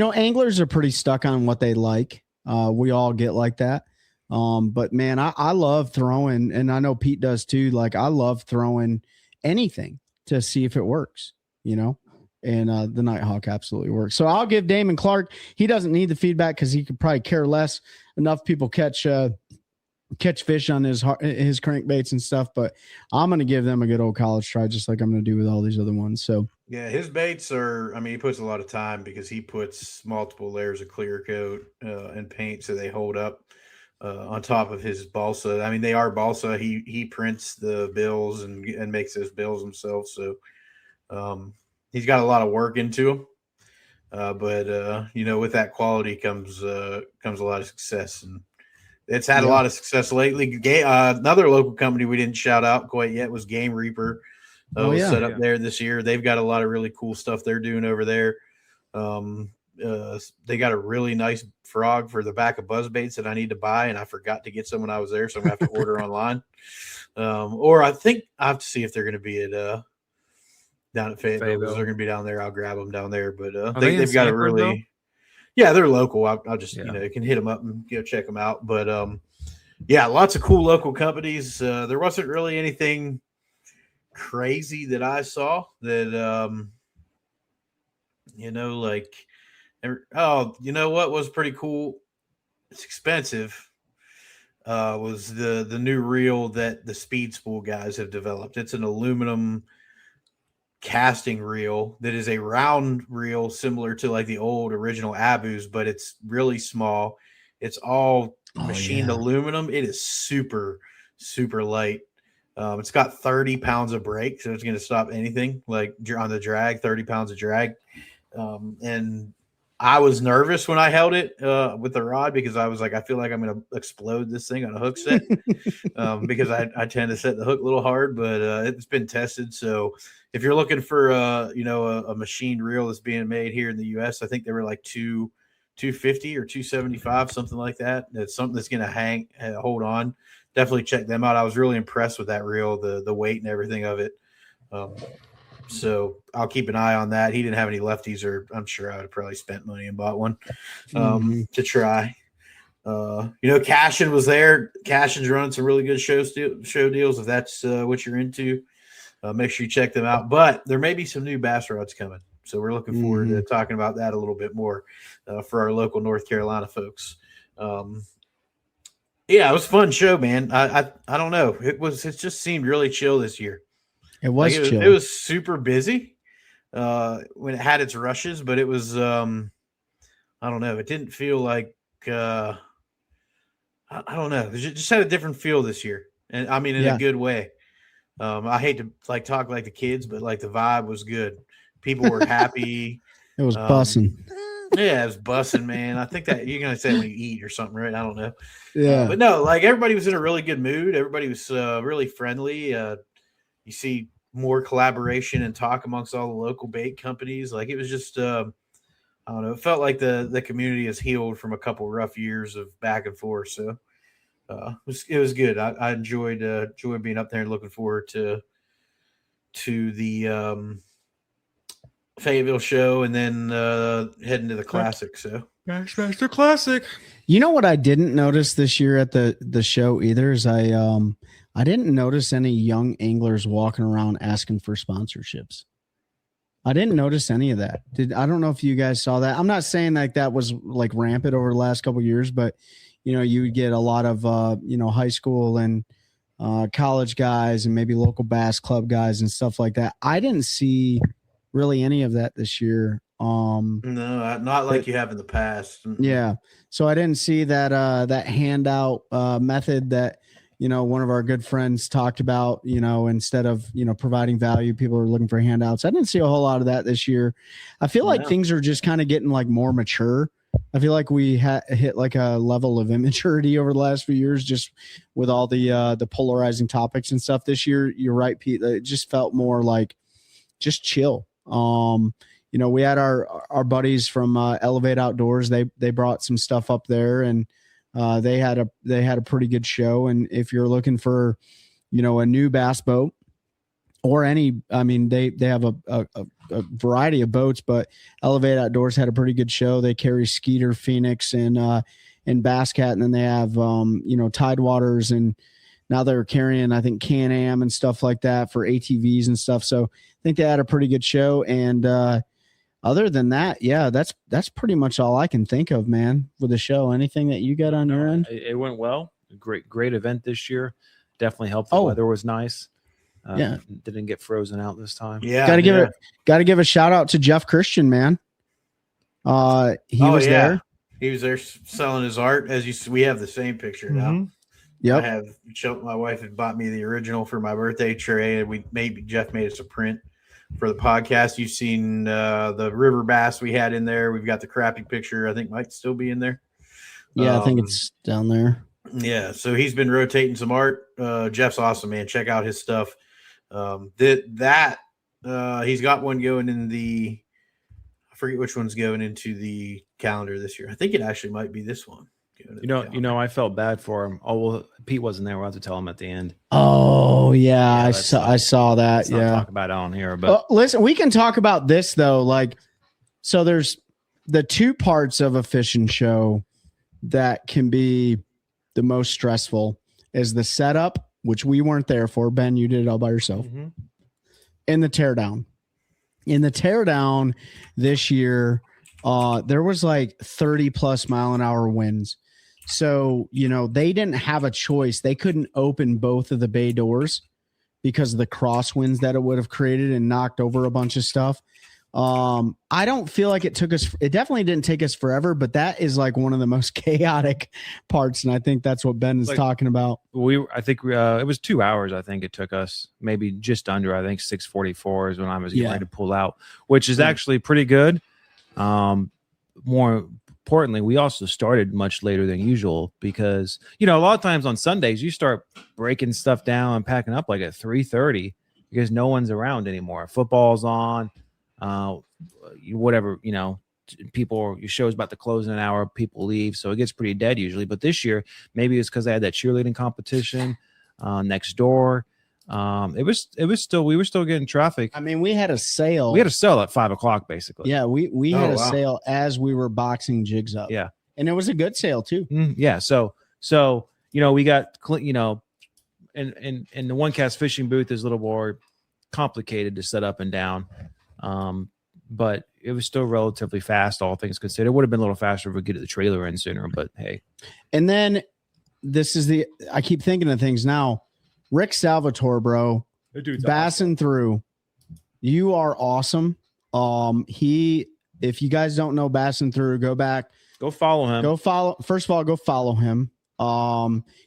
anglers are pretty stuck on what they like. We all get like that. But man, I love throwing, and I know Pete does too. Like, I love throwing anything to see if it works, and the Nighthawk absolutely works. So I'll give Damon Clark. He doesn't need the feedback because he could probably care less. Enough people catch fish on his crankbaits and stuff, but I'm going to give them a good old college try, just like I'm going to do with all these other ones. So yeah, his baits he puts a lot of time because he puts multiple layers of clear coat and paint so they hold up on top of his balsa. I mean, they are balsa. He prints the bills and makes those bills himself. So he's got a lot of work into them. But with that quality comes a lot of success, and it's had a lot of success lately. Another local company we didn't shout out quite yet was Game Reaper. Set up there this year. They've got a lot of really cool stuff they're doing over there. They got a really nice frog for the back of buzz baits that I need to buy, and I forgot to get some when I was there, so I'm gonna have to order online. Or I think I have to see if they're going to be at down at Fayetteville. They're going to be down there. I'll grab them down there. But they've got a really, they're local. I'll just you can hit them up and check them out. But lots of cool local companies. There wasn't really anything crazy that I saw that what was pretty cool. It's expensive. Was the new reel that the Speed Spool guys have developed. It's an aluminum casting reel that is a round reel similar to like the old original Abu's, but it's really small. It's all machined aluminum. It is super, super light. It's got 30 pounds of brake, so it's going to stop anything like on the drag, 30 pounds of drag. And I was nervous when I held it with the rod because I was like, I feel like I'm going to explode this thing on a hook set because I tend to set the hook a little hard, but it's been tested. So if you're looking for a machined reel that's being made here in the U.S., I think they were like $250 or $275, something like that. That's something that's going to hold on. Definitely check them out. I was really impressed with that reel, the weight and everything of it. So I'll keep an eye on that. He didn't have any lefties, or I'm sure I would have probably spent money and bought one to try. Cashin was there. Cashin's running some really good show deals. If that's what you're into, make sure you check them out. But there may be some new bass rods coming. So we're looking forward to talking about that a little bit more for our local North Carolina folks. It was a fun show, man. I don't know. It just seemed really chill this year. It was Like, chill. it was super busy when it had its rushes, but it was I don't know. It didn't feel like I don't know. It just had a different feel this year, and I mean in a good way. I hate to like talk like the kids, but like the vibe was good. People were happy. It was bussing. Yeah, it was bussing, man. I think that you're gonna say when you eat or something, right? I don't know. Yeah. But no, like everybody was in a really good mood. Everybody was really friendly. You see more collaboration and talk amongst all the local bait companies. Like it was just, I don't know. It felt like the community has healed from a couple rough years of back and forth. So it was good. I enjoyed being up there and looking forward to the Fayetteville show and then heading to the Classic. So Bassmaster Classic. You know what I didn't notice this year at the show either is I didn't notice any young anglers walking around asking for sponsorships. I didn't notice any of that. I don't know if you guys saw that. I'm not saying like that was like rampant over the last couple of years, but you know, you would get a lot of high school and college guys and maybe local bass club guys and stuff like that. I didn't see really any of that this year. No, not like you have in the past. Yeah. So I didn't see that handout method that, one of our good friends talked about, instead of, providing value, people are looking for handouts. I didn't see a whole lot of that this year. I feel like things are just kind of getting like more mature. I feel like we hit like a level of immaturity over the last few years, just with all the polarizing topics and stuff this year. You're right, Pete. It just felt more like just chill. We had our buddies from Elevate Outdoors. They brought some stuff up there, and they had a pretty good show. And if you're looking for, a new bass boat or they have a variety of boats, but Elevate Outdoors had a pretty good show. They carry Skeeter, Phoenix, and Bass Cat, and then they have Tidewaters, and now they're carrying, I think, Can-Am and stuff like that for ATVs and stuff. So I think they had a pretty good show. And other than that, yeah, that's pretty much all I can think of, man, with the show. Anything that you got on your end? It went well. Great event this year. Definitely helped. The weather was nice. Didn't get frozen out this time. Yeah. Gotta give a shout out to Jeff Christian, man. He was there. He was there selling his art. We have the same picture now. Yep. My wife had bought me the original for my birthday tray, and Jeff made us a print for the podcast. You've seen the river bass we had in there. We've got the crappie picture. I think might still be in there. Yeah, I think it's down there. Yeah, so he's been rotating some art. Jeff's awesome, man. Check out his stuff. He's got one going in I forget which one's going into the calendar this year. I think it actually might be this one. I felt bad for him. Oh, well, Pete wasn't there. We'll have to tell him at the end. Oh yeah, I saw that. Let's not talk about it on here, but listen, we can talk about this though. Like, so there's the two parts of a fishing show that can be the most stressful is the setup, which we weren't there for. Ben, you did it all by yourself, and the teardown. In the teardown this year, there was like 30 plus mile an hour winds. So, they didn't have a choice. They couldn't open both of the bay doors because of the crosswinds that it would have created and knocked over a bunch of stuff. I don't feel like it definitely didn't take us forever, but that is like one of the most chaotic parts. And I think that's what Ben is talking about. I think it was 2 hours. I think it took us maybe just under, I think 6:44 is when I was getting ready to pull out, which is actually pretty good. More importantly, we also started much later than usual because, a lot of times on Sundays, you start breaking stuff down and packing up like at 3:30 because no one's around anymore. Football's on, whatever, your show's about to close in an hour, people leave. So it gets pretty dead usually. But this year, maybe it's because I had that cheerleading competition next door. We were still getting traffic. I mean, we had a sale. We had a sale at 5:00 basically. Yeah, we had a sale as we were boxing jigs up. Yeah, and it was a good sale too. Yeah, so we got and the OneCast fishing booth is a little more complicated to set up and down, but it was still relatively fast, all things considered. It would have been a little faster if we could get the trailer in sooner, but hey. And then I keep thinking of things now. Rick Salvatore, bro, dude's Bassin' Through. You are awesome. If you guys don't know Bassin' Through, go back. Go follow him. First of all, go follow him.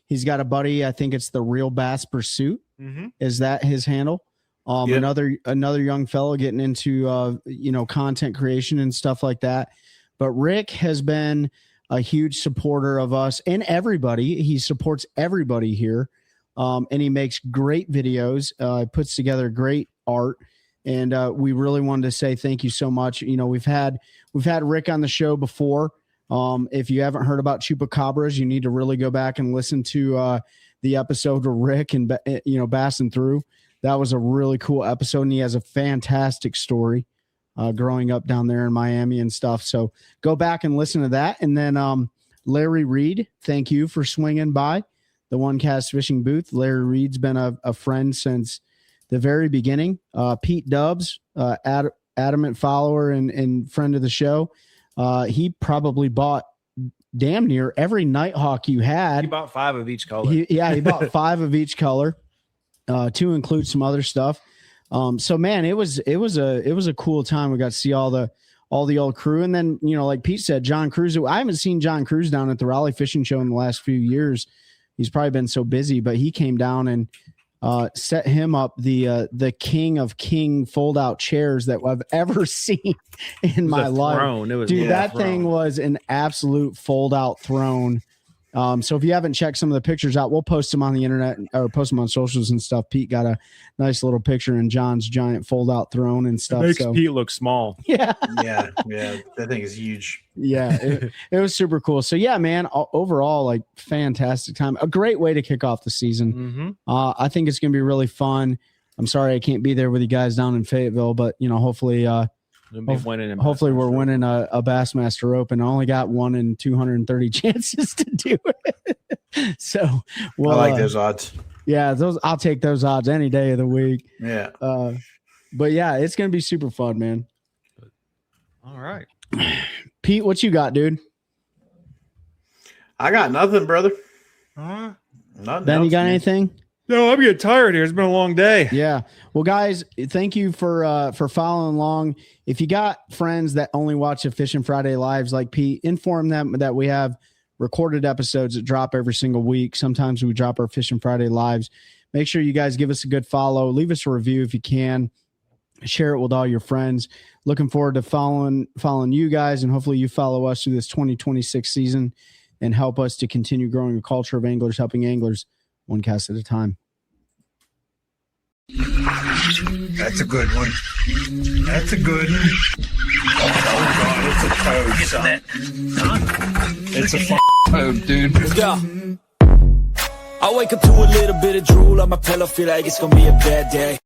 He's got a buddy. I think it's the Real Bass Pursuit. Mm-hmm. Is that his handle? Yep. Another young fellow getting into content creation and stuff like that. But Rick has been a huge supporter of us and everybody. He supports everybody here, and he makes great videos. Puts together great art, and we really wanted to say thank you so much. We've had Rick on the show before. If you haven't heard about chupacabras, you need to really go back and listen to the episode with Rick and Bassin' Through. That was a really cool episode, and he has a fantastic story growing up down there in Miami and stuff. So go back and listen to that. And then Larry Reed, thank you for swinging by the OneCast Fishing booth. Larry Reed's been a friend since the very beginning. Pete Dubs, adamant follower and friend of the show. He probably bought damn near every Nighthawk you had. He bought 5 of each color. He bought 5 of each color. To include some other stuff. So man, it was a cool time. We got to see all the old crew. And then, like Pete said, John Cruz, I haven't seen John Cruz down at the Raleigh Fishing Show in the last few years. He's probably been so busy, but he came down and set him up the king of king fold out chairs that I've ever seen in my life. That thing was an absolute fold out throne. So if you haven't checked some of the pictures out, we'll post them on the internet or post them on socials and stuff. Pete got a nice little picture in John's giant fold out throne and stuff. It makes Pete look small. Yeah. Yeah. That thing is huge. Yeah. It was super cool. So yeah, man, overall, like fantastic time. A great way to kick off the season. Mm-hmm. I think it's going to be really fun. I'm sorry I can't be there with you guys down in Fayetteville, but hopefully, hopefully we're winning a Bassmaster Open. I only got 1 in 230 chances to do it. So I like those odds. Yeah, I'll take those odds any day of the week. Yeah. But yeah, it's gonna be super fun, man. All right. Pete, what you got, dude? I got nothing, brother. Nothing. Ben, you got anything? No, I'm getting tired here. It's been a long day. Yeah. Well, guys, thank you for following along. If you got friends that only watch the Fishing Friday lives like Pete, inform them that we have recorded episodes that drop every single week. Sometimes we drop our Fishing Friday lives. Make sure you guys give us a good follow. Leave us a review if you can. Share it with all your friends. Looking forward to following you guys, and hopefully you follow us through this 2026 season and help us to continue growing a culture of anglers helping anglers one cast at a time. That's a good one. That's a good one. Oh, God, it's a toad, son. It's a toad, dude. Yeah. I wake up to a little bit of drool on my pillow, feel like it's gonna be a bad day.